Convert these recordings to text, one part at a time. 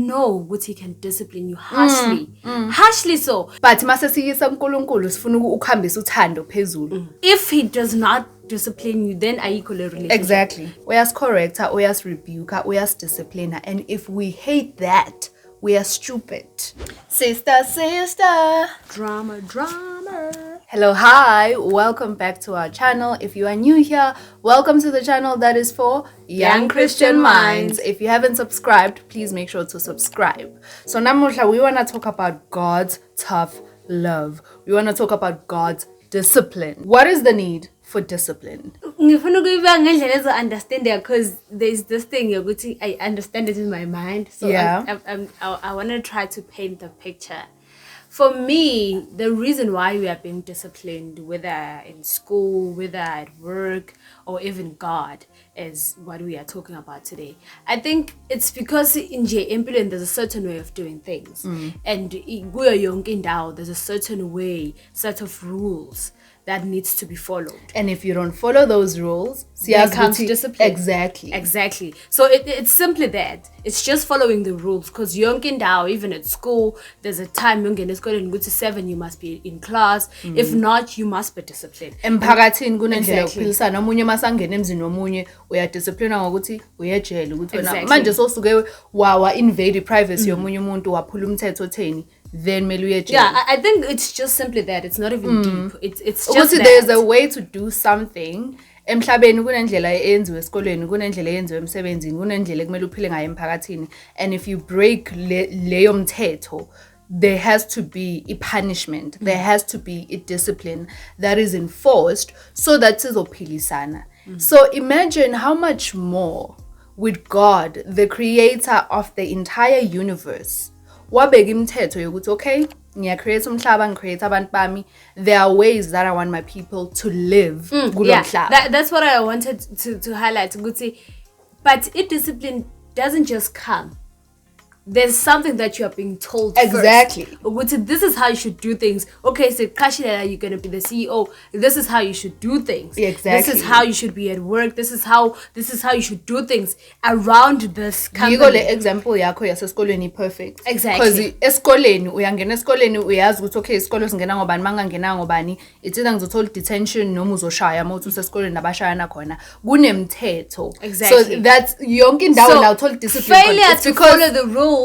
know what he can discipline you harshly. Harshly so. But mase siyisa uNkulunkulu sifuna ukuhambisa uthando phezulu. If he does not discipline you, then ayikho le relationship. Exactly. Uyas-correcta, uyas-rebuka, uyas-disciplina. And if we hate that, we are stupid. Sister. Drama. Hello, hi. Welcome back to our channel. If you are new here, welcome to the channel that is for Young Christian Minds. If you haven't subscribed, please make sure to subscribe. So namuhla, we want to talk about God's tough love. We want to talk about God's discipline. What is the need for discipline? Ngifuna ukuyiba ngendlela ezo-understand because there's this thing yokuthi I understand it in my mind. So yeah. I want to try to paint the picture. For me, the reason why we are being disciplined, whether in school, whether at work, or even God, is what we are talking about today. I think it's because in empilweni there's a certain way of doing things. And kuyo yonke indawo there's a certain way, set of rules that needs to be followed. And if you don't follow those rules, there comes discipline. Exactly. So it's simply that. It's just following the rules. Because yonke indawo, even at school, there's a time yongena esikoleni ukuthi 7 you must be in class. If not, you must be disciplined. Emphakathini kunendlela yokuphilisana. Omunye masangena emzini nomunye uyadisciplina ngokuthi uyejele ukuthi wena manje sosuke wawa invade privacy yomunye umuntu waphula umthetho otheni. Then yeah, I think it's just simply that. It's not even deep. It's just that. There's a way to do something. Emhlabeni kunendlela eyenziwe esikoleni, kunendlela eyenziwe emsebenzini, kunendlela ekumele uphile ngayo emphakathini. And if you break leyo mthetho, there has to be a punishment. There has to be a discipline that is enforced so that sizophilisana. So imagine how much more with God, the creator of the entire universe, wabeka imithetho yokuthi okay, ngiyacreate umhlaba, ngicreate abantu bami. There are ways that I want my people to live kulo mhlaba. That's what I wanted to highlight ukuthi, but discipline doesn't just come. There's something that you are being told exactly first. This is how you should do things. Okay, so you're going to be the CEO. This is how you should do things. Exactly. This is how you should be at work. This is how you should do things around this company. You got the example yakho yasesikoleni perfect. Exactly. Because esikoleni uyangena esikoleni uyazi ukuthi okay isikolo singena ngobani mangangena ngobani it's either ngizothola detention noma uzoshaya mawuthi usesikoleni nabashayana khona kunemthetho. Exactly. So that's yonke indawo la uthola discipline. Failure to follow the rules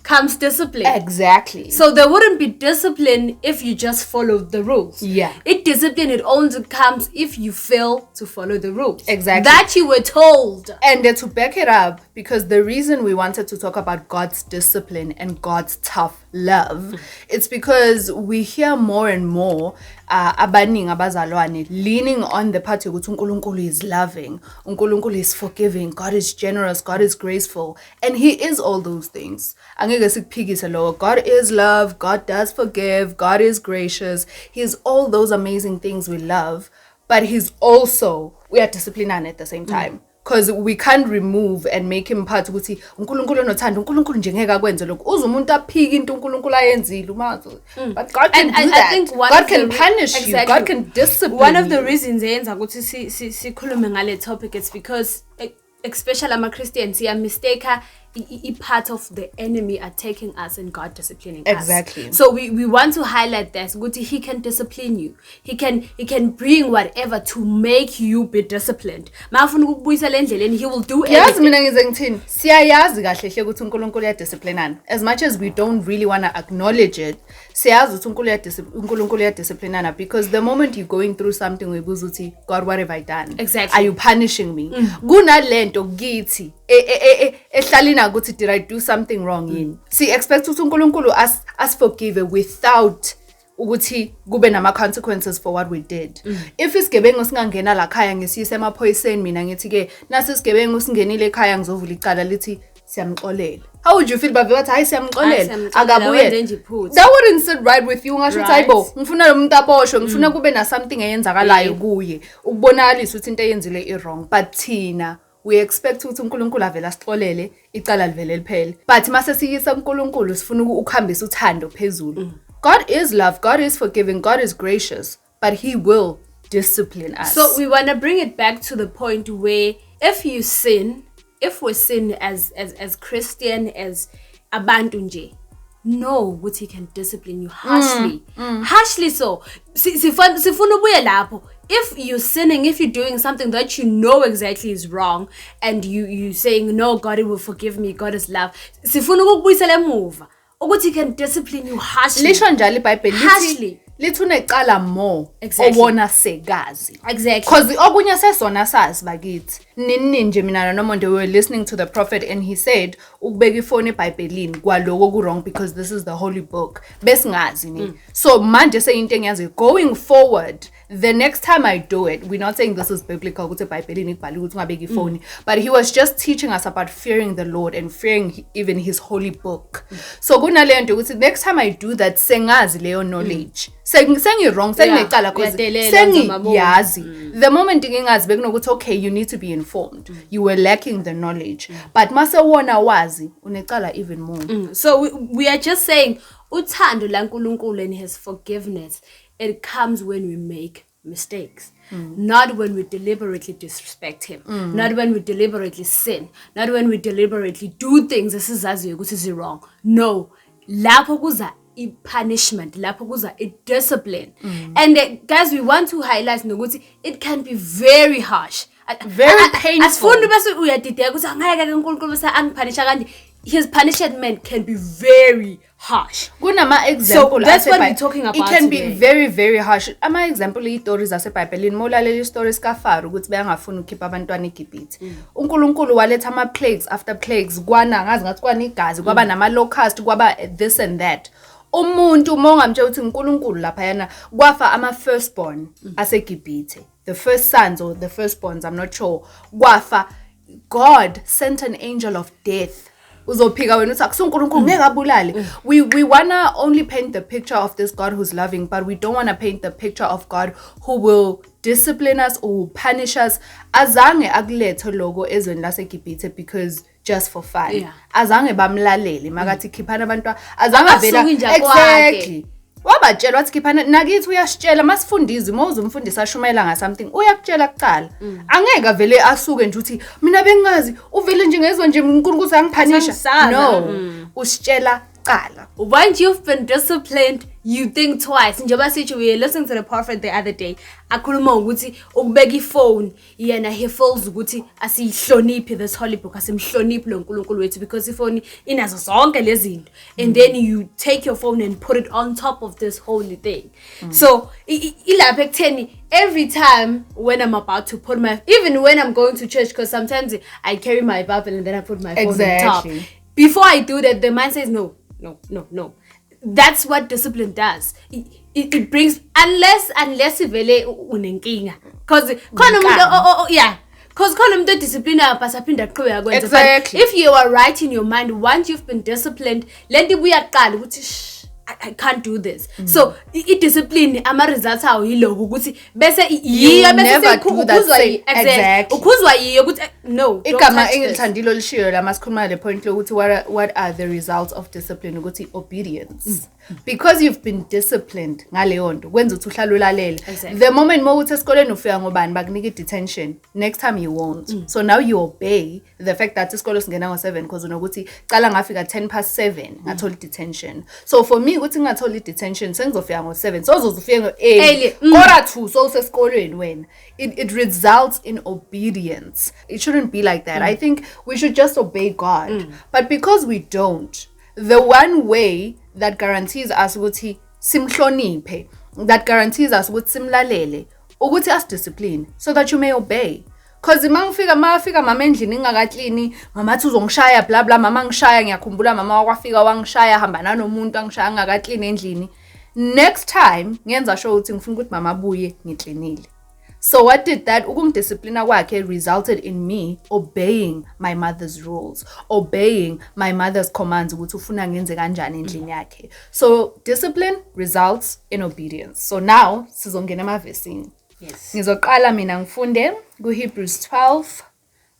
comes discipline. Exactly. So there wouldn't be discipline if you just followed the rules. Yeah. Discipline, it only comes if you fail to follow the rules. Exactly. That you were told. And to back it up, because the reason we wanted to talk about God's discipline and God's tough love, it's because we hear more and more abaningi abazalwane leaning on the part yokuthi uNkulunkulu is loving, uNkulunkulu is forgiving, God is generous, God is graceful, and he is all those things. Angeke sikuphikise lokho. God is love, God does forgive, God is gracious. He's all those amazing things we love, but he's also, we are disciplined at the same time. Because we can't remove and make him part ukuthi uNkulunkulu nothando uNkulunkulu nje ngeke akwenze lokho uze umuntu aphike into uNkulunkulu ayenzile umazi but God can do that. I think God can punish you, God can discipline. One of the reasons eyenza ukuthi sikhulume ngale topic is because especially ama-Christians mistake part of the enemy attacking us and God disciplining us. Exactly. So we want to highlight that he can discipline you. He can bring whatever to make you be disciplined. Mafuna ukubuyisa le ndleleni, he will do everything. Yazi mina ngize ngithini siyayazi kahle hle ukuthi uNkulunkulu uyadisciplinana. As much as we don't really want to acknowledge it, siyazi ukuthi uNkulunkulu uyadisciplinana because the moment you're going through something uyibuza uthi God, what have I done? Exactly. Are you punishing me? Kunalento kithi ehlalina ukuthi did I do something wrong yini? Si expect ukuthi uNkulunkulu as forgive without ukuthi kube nama consequences for what we did. If isigebengu singangena la khaya ngisiyise emaphoyiseni mina ngithi ke nasi isigebengu singenile ekhaya ngizovula icala lithi siyamxolela. How would you feel babe wathi hayi siyamxolela akabuye? That wouldn't sit right with you. Ngasho ukuthi hayibo ngifuna lo muntu aboshwe, ngifuna kube na something eyenzakalayo kuye ukubonakalisa ukuthi into eyenzile i wrong, but thina we expect ukuthi uNkulunkulu avela sixolele icala livele liphele. But mase siyisa uNkulunkulu sifuna ukuhambisa uthando phezulu. God is love, God is forgiving, God is gracious, but he will discipline us. So we want to bring it back to the point where if we sin as Christian, as abantu nje. No, ukuthi he can discipline you harshly. Harshly so. Sifuna ubuye lapho. If you're sinning, if you're doing something that you know exactly is wrong, and you saying, no, God will forgive me, God is love. Sifuna ukubuyisela emuva. Ukuthi he can discipline you harshly. Lisho njalo iBhayibheli Harshly. lithi unecala more Exactly. obona segazi. Exactly. Because okunye sesona sazi bakithi. Nini nje mina noMonde we were listening to the prophet and he said ukubeka ifoni eBhayibhelini kwaloko ku wrong because this is the holy book. Besingazi ni. So manje seyinto engiyazi going forward the next time I do it, we're not saying this is biblical ukuthi eBhayibhelini kubhaliwe ukuthi ungabeki ifoni, but he was just teaching us about fearing the Lord and fearing even his holy book. So kunale nto ukuthi next time I do that sengazi leyo knowledge. Sengi wrong, sengicala cause sengiyazi. The moment ngingazi bekunokuthi okay, you need to be informed. You were lacking the knowledge. But mase wona wazi unecala even more. So we are just saying uthando laNkulunkulu and his forgiveness, it comes when we make mistakes. Not when we deliberately disrespect him. Not when we deliberately sin. Not when we deliberately do things esizaziyo ukuthi is wrong. No. Lapho kuza punishment, lapho kuza discipline. And guys, we want to highlight nokuthi it can be very harsh. Very painful. Asifundi bese uyadideka ukuthi angeke uNkulunkulu bese angipunisha kanje. His punishment can be very harsh. Kunama example. So that's what we're talking about. It can today. be very very harsh. Ama example istories zaseBhayibhelini molalela stories kaFaro ukuthi bayangafuna ukukhipha abantwana eGibhithe. uNkulunkulu waletha ama plagues after plagues kwana ngazi ngathi kwana igazi kwaba nama locust kwaba this and that. Umuntu mongamtshela ukuthi uNkulunkulu lapha yana kwafa ama firstborn aseGibhithe. The first sons or the firstborns, I'm not sure. Kwafa. God sent an angel of death. Uzophika wena uthi akusunkulunkulu ngeke abulale. We wanna only paint the picture of this God who's loving, but we don't wanna paint the picture of God who will discipline us or will punish us. Azange akulethe logo ezweni laseGibhithe because just for fun. Yeah. Azange bamlalele makathi khiphana abantu azange avela Asuke kwakhe. exactly. Wabatshela wathi khiphana nakithi uyasitshela masifundizwe mawuze umfundisi ashumayela nga something uyakutshela kuqala. Angeke vele asuke nje uthi mina bengazi uvele nje ngezwe nje uNkulunkulu angiphanisha. No. Usitshela qala. Once you've been disciplined, you think twice. Njengoba sithi we were listening to the prophet the other day. Akhuluma ukuthi ukubeka ifone yena he feels ukuthi asihloniphi this holy book, asimhloniphi lo uNkulunkulu wethu because ifone inazo zonke lezi zinto. And then you take your phone and put it on top of this holy thing. So ilapha ekutheni every time when I'm about to put even when I'm going to church, because sometimes I carry my Bible and then I put my phone on top. Before I do that, the mind says no. That's what discipline does. It brings unless vele unenkinga. Cause khona umuntu because khona umuntu discipline pasaphinda aqhubeka kwenza. Exactly. If you are right in your mind, once you've been disciplined, lento ibuya qala ukuthi I can't do this. So discipline ama results awo yiloko ukuthi bese yiyo bese ukukhuzwa exactly ukhuzwa yiyo ukuthi no. Igama engithandile olishiyo la masikhuluma le point lokuthi what are the results of discipline ukuthi obedience. Because you've been disciplined ngaleyo nto kwenza ukuthi uhlale ulalele. The moment mawuthi esikoleni ufika ngobani bakunika detention, next time you won't. So now you obey the fact that isikole singena ngo7 because unokuthi cala ngafika 10:07 ngathola detention. So for me ukuthi ngathola detention sengizofika ngo7 so uzofika ngo8 kora 2 so usesikoleni wena. It results in obedience. It shouldn't be like that. I think we should just obey God. But because we don't, the one way that guarantees us ukuthi simhloniphe, that guarantees us ukuthi simlalele, ukuthi as discipline so that you may obey. Cause mangifika mama endlini ingakaklini mama uzongishaya bla bla mama ngishaya ngiyakhumbula mama wakwafika wangishaya hamba nanomuntu angishaya ngakaklini endlini. Next time ngenza sure ukuthi ngifuna ukuthi mama abuye ngiklinile. So what did that ukumdisciplina kwakhe resulted in me obeying my mother's rules, obeying my mother's commands ukuthi ufuna ngenze kanjani endlini yakhe. So discipline results in obedience. So now sizongena emavesini. Yes. Ngizoqala mina ngifunde kuHebrews 12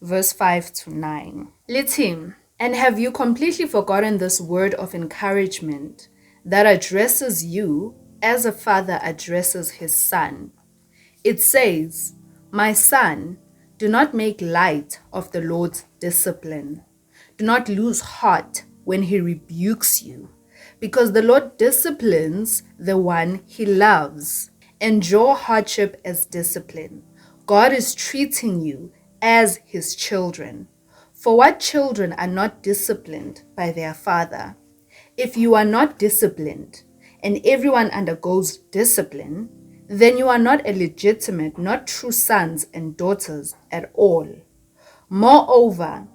verse 5 to 9. Lithi, and have you completely forgotten this word of encouragement that addresses you as a father addresses his son? It says, my son, do not make light of the Lord's discipline. Do not lose heart when he rebukes you, because the Lord disciplines the one he loves. Endure hardship as discipline. God is treating you as his children. For what children are not disciplined by their father? If you are not disciplined, and everyone undergoes discipline, then you are not a legitimate, not true sons and daughters at all. Moreover,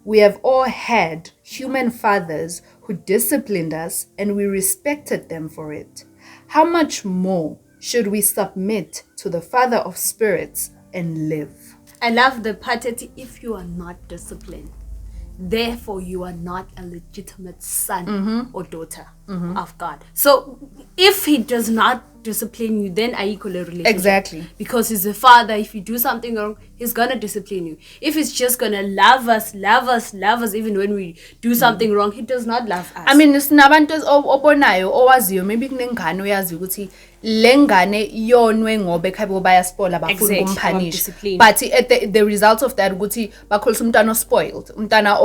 we have all had human fathers who disciplined us, and we respected them for it. How much more should we submit to the Father of spirits and live? I love the part that if you are not disciplined, therefore you are not a legitimate son or daughter of God. So if he does not discipline you, then are you equally relationship? Exactly. Because he's a father. If you do something wrong, he's gonna discipline you. If he's just gonna love us even when we do something wrong, he does not love us. I mean, sinabantu obonayo owaziyo maybe kunengane uyazi ukuthi lengane yonwe ngobe khabe bayaspoila bafuna umpunish, but the result of that ukuthi bakholisa umntana spoiled, umntana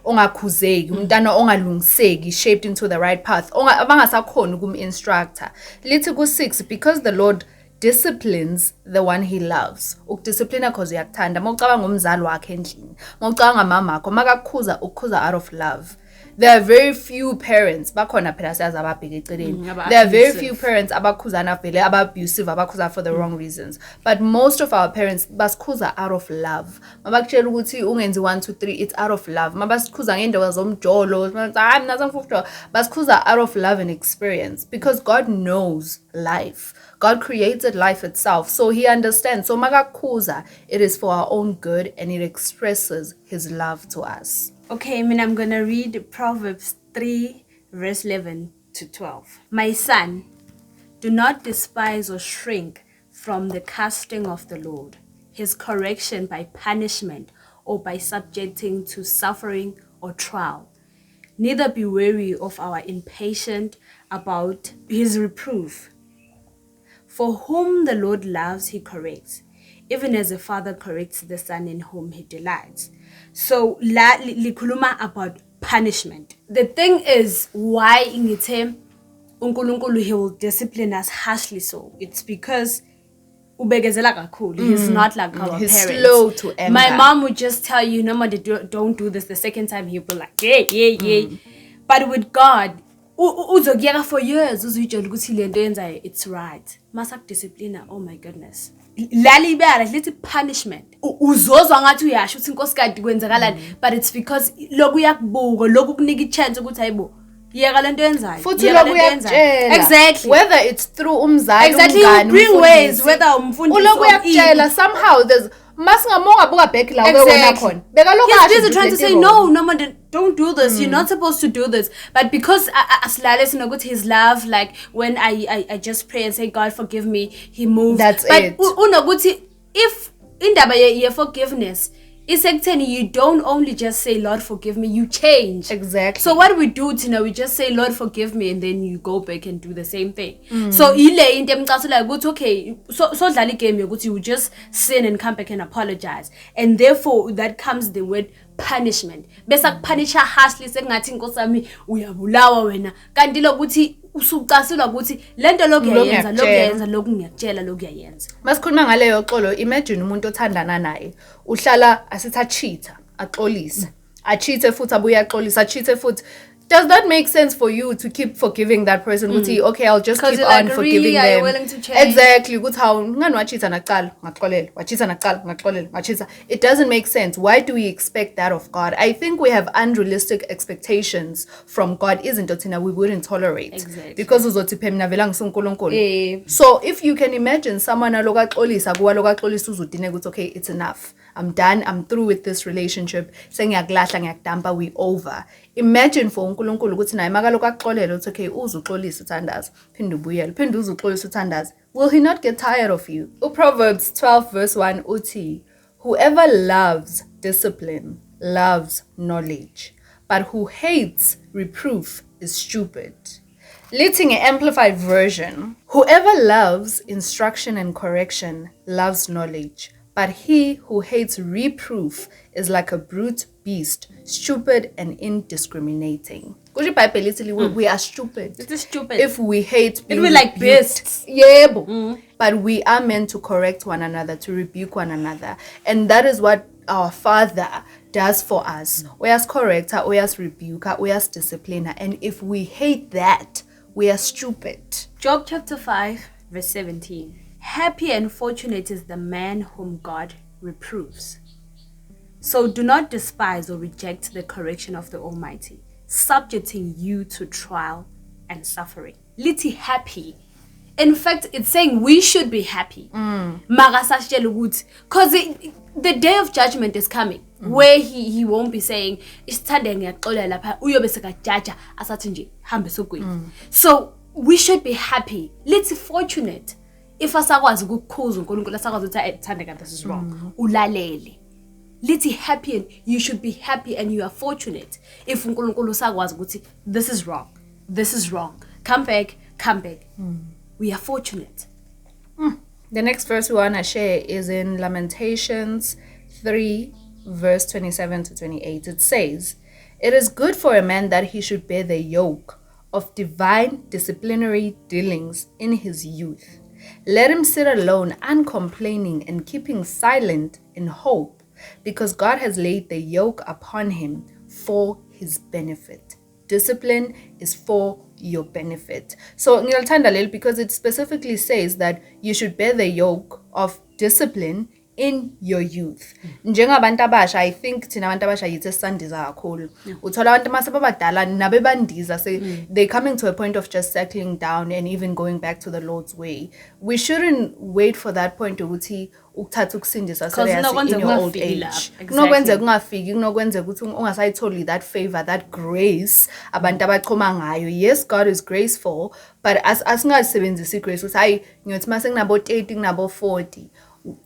ongakhuzeki, umntana ongalungiseki, shaped into the right path, abangasakhona ukum-instructor. Lithi ku-6, because the Lord disciplines the one he loves. Ukudisciplina cause uyakuthanda. Mawucabanga ngomzali wakhe endlini, mawucabanga mama akho, makakukhuza ukukhuza out of love. There are very few parents bakhona phela siyazi ababheke eceleni. There are very few parents abakhuzana vele ababusive, abakhuza for the wrong reasons. But most of our parents basikhuza out of love. Mabakutshela ukuthi ungenzi 1 2 3, it's out of love. Mabasikhuza ngendawo zomjolo, hayi mina sangifuna basikhuza out of love and experience, because God knows life. God created life itself, so he understands. So makakhuza, it is for our own good, and it expresses his love to us. Okay, I'm going to read Proverbs 3, verse 11 to 12. My son, do not despise or shrink from the casting of the Lord, his correction by punishment or by subjecting to suffering or trial. Neither be weary of our impatient about his reproof. For whom the Lord loves, he corrects, even as a father corrects the son in whom he delights. So, likhuluma about punishment. The thing is, why ngithe uNkulunkulu he will discipline us harshly so? It's because ubekezela kakhulu. He's not like our He's parents. Slow to anger. My mom would just tell you, Nomonde, don't do this. The second time he'll be like, yeah. But with God, uzokuyeka for years, uzuyitshela ukuthi lento yenzayo it's right. Masak discipline, oh my goodness. Lalibala lithi punishment. Uzozwa ngathi uyasho ukuthi inkosikazi kwenzakalani, but it's because lokhu uyakubuka, lokhu kunika ichance ukuthi hayibo yeka lento yenzayo. Futhi lokhu uyakutshela. Exactly. Whether it's through umzali, exactly, umngani, you bring ways whether umfundisi lokhu uyakutshela somehow there's masingamonga buka back la wena khona. Beka lokhu asho. He's busy trying to say no, don't do this. You're not supposed to do this. But because asilale sinokuthi his love, like when I just pray and say God forgive me, he moves. That's but it. Unokuthi if indaba ye forgiveness is ekutheni you don't only just say Lord forgive me, you change. Exactly. So what we do we just say Lord forgive me, and then you go back and do the same thing. So ile into emcasula ukuthi okay, so dlala game yokuthi you just sin and come back and apologize, and therefore that comes the word punishment. Bese kupunisha harshly sekungathi inkosi yami uyabulawa wena, kanti lokuthi usucasulwa ukuthi lento lokuyenza lokhu ngiyakutshela lokuyenza. Masikhuluma ngaleyo xolo, imagine umuntu othandana naye uhlala asitha cheater, axolisa, cheater futhi abuye axolisa, cheater futhi. Does that make sense for you to keep forgiving that person? Okay, I'll just keep on forgiving really, them. are you willing to change? Exactly. Ngani wachitha naqala ngaxolela, wachitha naqala ngaxolela, wachitha. It doesn't make sense. Why do we expect that of God? I think we have unrealistic expectations from God, isn't it? We wouldn't tolerate. Exactly. Because uzothi phemina vela ngisunkulunkulu. So if you can imagine someone aloka xolisa, kuwa loka xolisa uzudine ukuthi okay, it's enough. I'm done. I'm through with this relationship. Sengiyakulahla ngiyakudampa, we over. Imagine for uNkulunkulu ukuthi naye makaloku akuxolela uthi okay uzuxolisa uthandaza phinde ubuyele phinde uzuxolisa uthandaza, will he not get tired of you? Proverbs 12 verse 1 uthi, whoever loves discipline loves knowledge, but who hates reproof is stupid. Lithi Amplified version, whoever loves instruction and correction loves knowledge, But he who hates reproof is like a brute beast, stupid and indiscriminating. Kusho iBhayibheli lithi we are stupid. It is stupid. If we hate being It be like rebuked. beasts. Yebo. But we are meant to correct one another, to rebuke one another. And that is what our Father does for us. Uyas corrector, uyas rebuker, uyas discipliner. And if we hate that, we are stupid. Job chapter 5, verse 17. Happy and fortunate is the man whom God reproves. So do not despise or reject the correction of the Almighty, subjecting you to trial and suffering. Lithi happy. In fact, it's saying we should be happy. Because the day of judgment is coming, where he won't be saying, so we should be happy. Let's be fortunate. If asakwazi ukukhuza uNkulunkulu asakwazi ukuthi Thandeka, this is wrong, ulalele. Let's be happy, and you should be happy and you are fortunate. If uNkulunkulu sakwazi ukuthi this is wrong, this is wrong, come back. We are fortunate. The next verse we want to share is in Lamentations 3, verse 27 to 28. It says, "It is good for a man that he should bear the yoke of divine disciplinary dealings in his youth. Let him sit alone, uncomplaining and keeping silent in hope, because God has laid the yoke upon him for his benefit." Discipline is for your benefit. So ngiyalithanda leli because it specifically says that you should bear the yoke of discipline in your youth. Njengabantu abasha, I think thina abantu abasha yithi esisandiza kakhulu. Uthola abantu masebabadala nabebandiza say they're coming to a point of just settling down and even going back to the Lord's way. We shouldn't wait for that point ukuthi ukuthatha ukusindiswa seriously in your old age. Kunokwenzeka ungafiki, kunokwenzeka ukuthi ungasayitholi that favor, that grace abantu abachoma ngayo. Yes, God is graceful, but asingasebenzisi grace ukuthi hayi ngiyothi mase nginabo 30 nginabo 40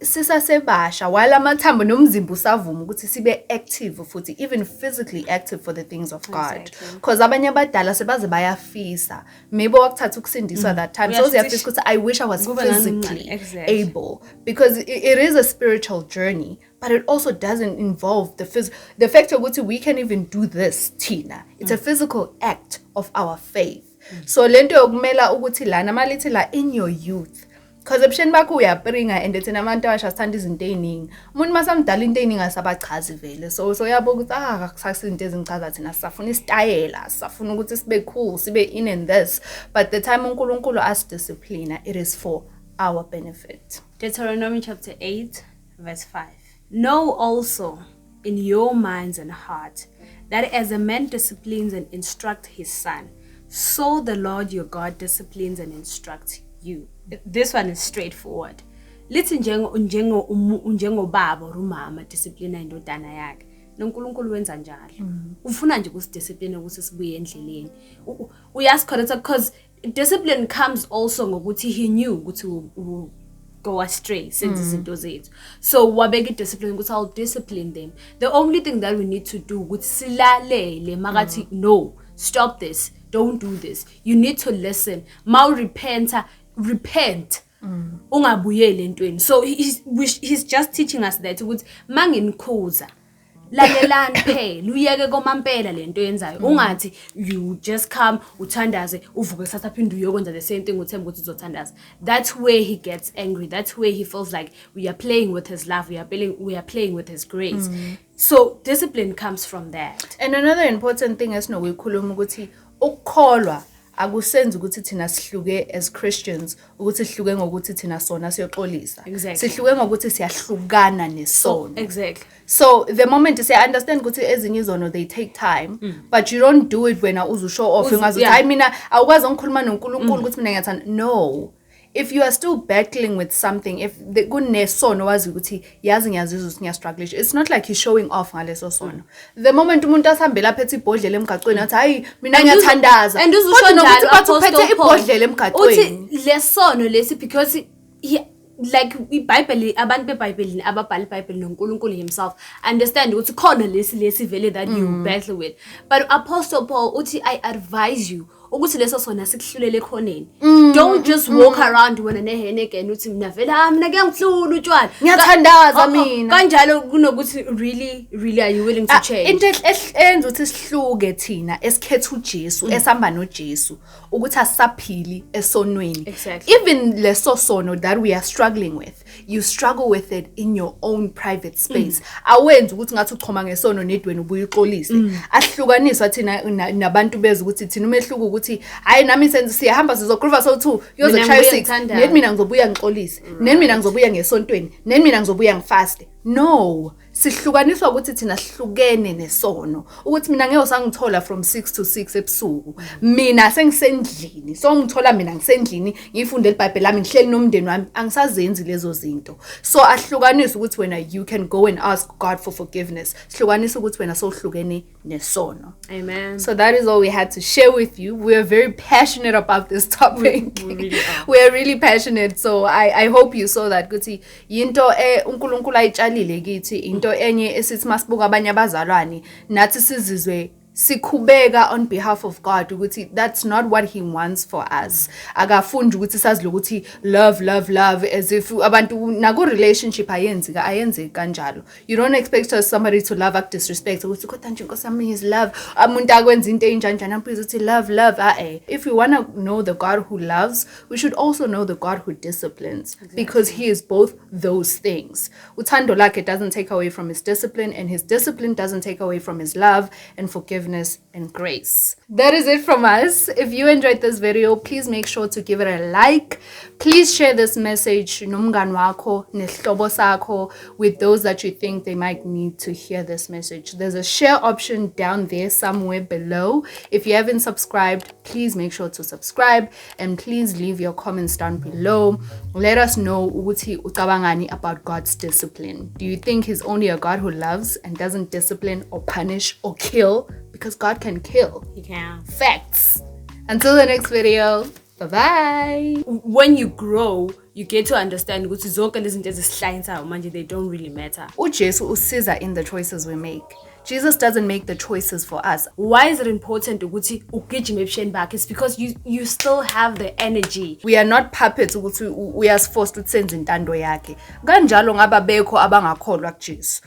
sisasebasha while amathambo nomzimba usavuma ukuthi sibe active futhi, even physically active for the things of God. Because abanye abadala sebaze bayafisa, maybe wakuthatha ukusindiswa that time, so uyafisa ukuthi I wish I was physically able, because it is a spiritual journey, but it also doesn't involve the fact that we can even do this, Tina. It's a physical act of our faith. So lento yokumela ukuthi lana malithi la in your youth, because ebusheni bakho uyabringa and thina abantu abasha sithanda izinto eziningi. Umuntu masamdala into eziningi asabachazi vele, so yabo ukuthi akusathi izinto ezingichaza thina sisafuna isitayela, sisafuna ukuthi sibe cool, sibe in and this, but the time uNkulunkulu as discipliner, it is for our benefit. Deuteronomy chapter 8, verse 5. Know also in your minds and heart that as a man disciplines and instructs his son, so the Lord your God disciplines and instructs you. This one is straightforward. Lithi njengo baba or umama discipline indodana yakhe. NoNkulunkulu wenza njalo. Ufuna nje ukusidiscipline ukuthi sibuye endleleni. Uyasikhonetha because discipline comes also ngokuthi he knew ukuthi go astray since izinto zethu. So wabeka discipline ukuthi I'll discipline them. The only thing that we need to do ukuthi silalele makathi no, stop this, don't do this. You need to listen. Repent. Ungabuyeli entweni. So he's just teaching us that ukuthi manginikhuza lalelani phela uyeke komampela lento yenzayo. Ungathi you just come uthandaze uvuke kusasa phinde uyokwenza the same thing uthemba ukuthi uzothandaza. That's where he gets angry. That's where he feels like we are playing with his love, we are playing with his grace. So discipline comes from that. And another important thing is nokukhuluma ukuthi ukukholwa akusenzi ukuthi thina sihluke as Christians ukuthi sihluke ngokuthi thina sona siyoxolisa. Sihluke ngokuthi siyahlukana nesono. Exactly. So the moment you say I understand ukuthi ezinye izono they take time, but you don't do it when uzu show off ngathi hayi mina awukwazi ukukhuluma noNkulunkulu ukuthi mina ngiyathanda. No. If you are still battling with something, if the kunesono wazi ukuthi yazi ngiyazizwa ukuthi ngiyastruggle, it's not like he's showing off ngaleso sono. The moment umuntu asihambela phethe ibhodlela emgaqweni athi hayi mina ngiyathandaza, and uzusho njalo aphethe ibhodlela emgaqweni uthi lesono lesi because like iBhayibheli abantu beBhayibheli ababhala iBhayibheli noNkulunkulu himself understand ukuthi khona lesi vele that you battle with. But Apostle Paul uthi I advise you ukuthi leso sona sikuhlulele ekhoneni. Don't just walk around wena nehene again uthi mina vela mina kuyangihlula utshwala. Ngiyathandaza mina. Kanjalo kunokuthi really are you willing to change? Into enza ukuthi sihluke thina esikhetha uJesu esihamba noJesu ukuthi asaphili esonweni. Exactly. Even leso sono that we are struggling with, you struggle with it in your own private space. Awenza ukuthi ngathi uchoma ngesono nedweni ubuye uxolise. Asihlukaniswa thina nabantu bezwe ukuthi thina umehluko ukuthi hayi nami senze siyahamba sizogroove so2 yozochaya 6 net mina ngizobuya ngixolise net mina ngizobuya ngesontweni net mina ngizobuya ngifaste. No, sihlukaniswa ukuthi thina sihlukene nesono ukuthi mina ngeke usangithola from 6 to 6 ebusuku mina sengisendlini so ngithola mina ngisendlini ngifundele iBhayibheli lami ngihleli nomndeni wami angisazenzi lezo zinto. So ahlukaniswa ukuthi wena you can go and ask God for forgiveness, hlukanisa ukuthi wena sohlukene nesono. Amen. So that is all we had to share with you. We are very passionate about this topic. We really are. We are really passionate. So I hope you saw that ukuthi into uNkulunkulu ayitshalile kithi into enye esithi masibuka abanye abazalwane nathi sizizwe sikhubeka on behalf of God ukuthi that's not what he wants for us. Akafundi ukuthi sazi lokuthi love as if abantu naku relationship ayenzi kanjalo. You don't expect somebody to love act disrespect ukuthi kodwa nje Nkosi yami is love. Umuntu akwenza into enjanjana mpheze uthi love. If we want to know the God who loves, we should also know the God who disciplines. Exactly. Because he is both those things. Uthando lakhe doesn't take away from his discipline and his discipline doesn't take away from his love and forgiveness and grace. That is it from us. If you enjoyed this video, please make sure to give it a like. Please share this message nomngani wakho nesihlobo sakho with those that you think they might need to hear this message. There's a share option down there somewhere below. If you haven't subscribed, please make sure to subscribe and please leave your comments down below. Let us know ukuthi ucabangani about God's discipline. Do you think he's only a God who loves and doesn't discipline or punish or kill? Because God can kill. He can. Facts. Until the next video. Bye-bye. When you grow, you get to understand ukuthi zonke lezi zinto ezisihlanyisa manje they don't really matter. uJesu usiza in the choices we make. Jesus doesn't make the choices for us. Why is it important ukuthi ugijime ebusheni bakhe? It's because you still have the energy. We are not puppets ukuthi we are forced to senze intando yakhe. Kanjalo ngababekho abangakholwa kuJesu.